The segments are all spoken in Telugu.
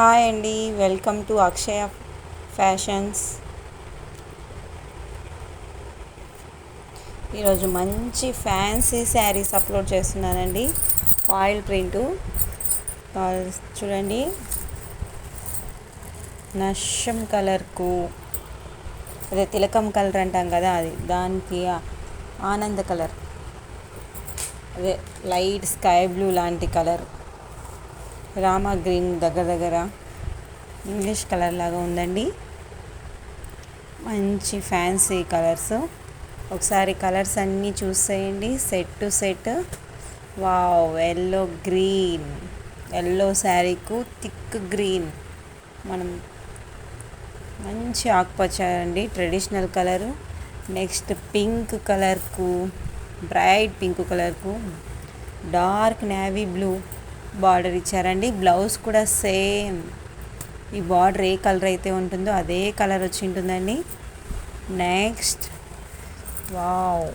హాయ్ అండి, వెల్కమ్ టు అక్షయ ఫ్యాషన్స్. ఈరోజు మంచి ఫ్యాన్సీ శారీస్ అప్లోడ్ చేస్తున్నానండి. ఫాయిల్ ప్రింటు చూడండి, నషం కలర్కు అదే తిలకం కలర్ అంటాం కదా, అది దానికి ఆనంద కలర్, అదే లైట్ స్కై బ్లూ లాంటి కలర్, రామా గ్రీన్ దగ్గర ఇంగ్లీష్ కలర్ లాగా ఉందండి. మంచి ఫ్యాన్సీ కలర్స్. ఒకసారి కలర్స్ అన్నీ చూసేయండి, set to set. Wow, yellow green, yellow శారీకు థిక్ గ్రీన్, మనం మంచి ఆకుపచ్చ అండి, ట్రెడిషనల్ కలరు. నెక్స్ట్ పింక్ కలర్కు, బ్రైట్ పింక్ కలర్కు డార్క్ నేవీ బ్లూ బార్డర్ ఇచ్చారండి. బ్లౌజ్ కూడా సేమ్ ఈ బార్డర్ ఏ కలర్ అయితే ఉంటుందో అదే కలర్ వచ్చి ఉంటుందండి. నెక్స్ట్ వావ్,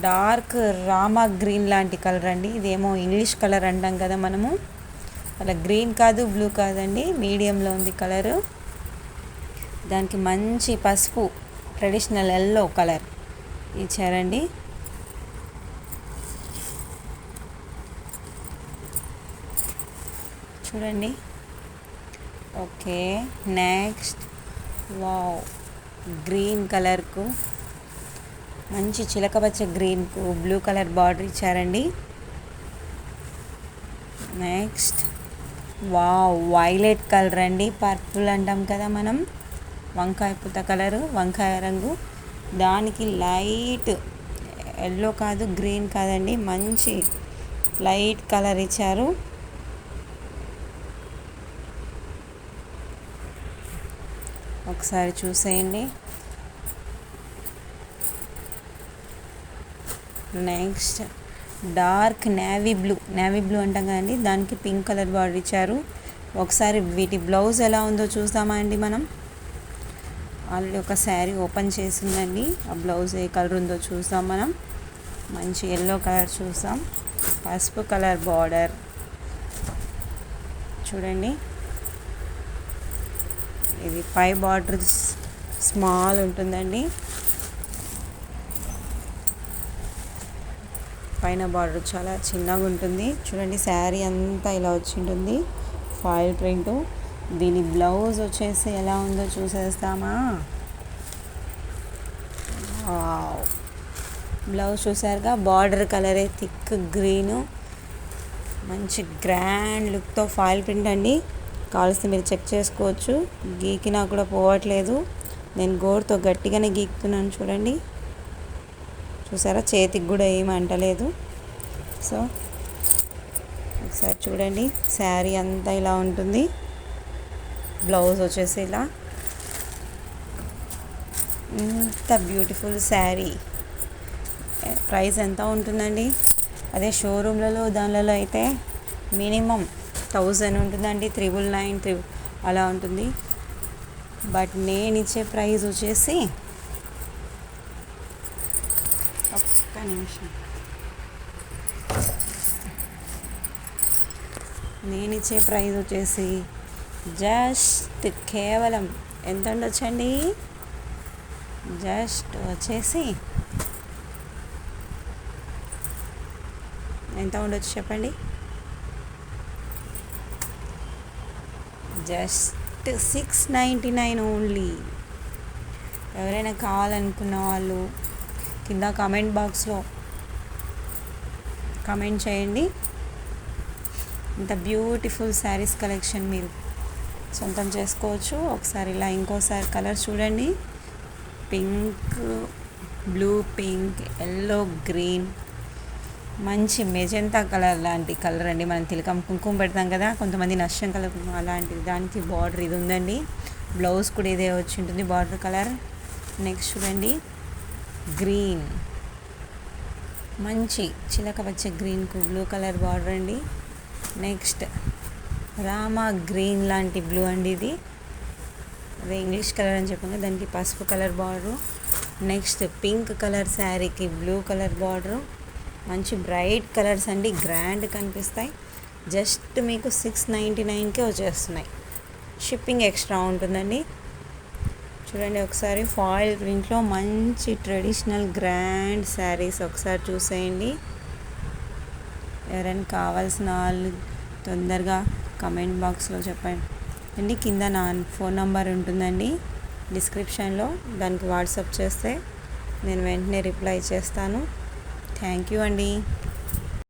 డార్క్ రామా గ్రీన్ లాంటి కలర్ అండి. ఇదేమో ఇంగ్లీష్ కలర్ అంటాం కదా మనము, అలా గ్రీన్ కాదు బ్లూ కాదండి, మీడియంలో ఉంది కలరు. దానికి మంచి పసుపు ట్రెడిషనల్ ఎల్లో కలర్ ఇచ్చారండి. చూడండి. ఓకే, నెక్స్ట్ వావ్, గ్రీన్ కలర్కు మంచి చిలకపచ్చ గ్రీన్కు బ్లూ కలర్ బార్డర్ ఇచ్చారండి. నెక్స్ట్ వావ్, వైలెట్ కలర్ అండి, పర్పుల్ అంటాం కదా మనం, వంకాయ పూత కలరు, వంకాయ రంగు, దానికి లైట్ ఎల్లో కాదు గ్రీన్ కాదండి, మంచి లైట్ కలర్ ఇచ్చారు. ఒకసారి చూసేయండి. నెక్స్ట్ డార్క్ నేవీ బ్లూ అంటాం కదండి, దానికి పింక్ కలర్ బార్డర్ ఇచ్చారు. ఒకసారి వీటి బ్లౌజ్ ఎలా ఉందో చూద్దామా అండి. మనం ఆల్రెడీ ఒక శారీ ఓపెన్ చేసిందండి, ఆ బ్లౌజ్ ఏ కలర్ ఉందో చూద్దాం. మనం మంచి ఎల్లో కలర్ చూసాం, పసుపు కలర్ బార్డర్ చూడండి. ఇది పై బార్డర్ స్మాల్ ఉంటుందండి, పైన బార్డర్ చాలా చిన్నగా ఉంటుంది. చూడండి, శారీ అంతా ఇలా వచ్చి ఉంటుంది, ఫాయిల్ ప్రింటు. దీని బ్లౌజ్ వచ్చేసి ఎలా ఉందో చూసేస్తామా. బ్లౌజ్ చూసారుగా, బార్డర్ కలరే థిక్ గ్రీను, మంచి గ్రాండ్ లుక్తో ఫాయిల్ ప్రింట్ అండి. కావాల్సి మీరు చెక్ చేసుకోవచ్చు. గీకినా కూడా పోవట్లేదు, నేను గోరుతో గట్టిగానే గీకుతున్నాను. చూడండి, చూసారా, చేతికి కూడా ఏమి అంటలేదు. సో ఒకసారి చూడండి, శారీ అంతా ఇలా ఉంటుంది, బ్లౌజ్ వచ్చేసి ఇలా. ఇంత బ్యూటిఫుల్ శారీ ప్రైస్ ఎంత ఉంటుందండి? అదే షోరూమ్లలో దానిలలో అయితే మినిమం 1000 ఉంటుందండి, 999 అలా ఉంటుంది. బట్ నేను ఇచ్చే ప్రైస్ వచ్చేసి, ఒక్క నిమిషం, నేను ఇచ్చే ప్రైస్ వచ్చేసి జస్ట్ కేవలం ఎంత ఉండొచ్చండి, జస్ట్ వచ్చేసి ఎంత ఉండొచ్చు చెప్పండి? Just 699 only. ఎవరైనా కావాలనుకున్న వాళ్ళు కింద కామెంట్ బాక్స్లో కామెంట్ చేయండి. ఇంత బ్యూటిఫుల్ శారీస్ కలెక్షన్ మీరు సొంతం చేసుకోవచ్చు. ఒకసారి ఇలా ఇంకోసారి కలర్ చూడండి, pink, blue pink, yellow green, మంచి మెజెంతా కలర్ లాంటి కలర్ అండి. మనం తిలకం కుంకుమ పెడతాం కదా, కొంతమంది నష్టం కలర్ అలాంటిది, దానికి బార్డర్ ఇది ఉందండి. బ్లౌజ్ కూడా ఇదే వచ్చి ఉంటుంది, బార్డర్ కలర్. నెక్స్ట్ చూడండి, గ్రీన్, మంచి చిలకపచ్చ గ్రీన్కు బ్లూ కలర్ బార్డర్ అండి. నెక్స్ట్ రామా గ్రీన్ లాంటి బ్లూ అండి, ఇది అదే ఇంగ్లీష్ కలర్ అని చెప్పాను, దానికి పసుపు colour border. Next pink colour శారీకి బ్లూ కలర్ బార్డరు. మంచి బ్రైట్ కలర్స్ అండి, గ్రాండ్ కనిపిస్తాయి. జస్ట్ మీకు 699కే వచ్చేస్తున్నాయి. షిప్పింగ్ ఎక్స్ట్రా ఉంటుందండి. చూడండి ఒకసారి ఫాయిల్ ప్రింట్లో మంచి ట్రెడిషనల్ గ్రాండ్ శారీస్ ఒకసారి చూసేయండి. ఎవరైనా కావాల్సిన వాళ్ళు తొందరగా కమెంట్ బాక్స్లో చెప్పండి. కింద నా ఫోన్ నంబర్ ఉంటుందండి డిస్క్రిప్షన్లో, దానికి వాట్సాప్ చేస్తే నేను వెంటనే రిప్లై చేస్తాను. థ్యాంక్ యూ అండి.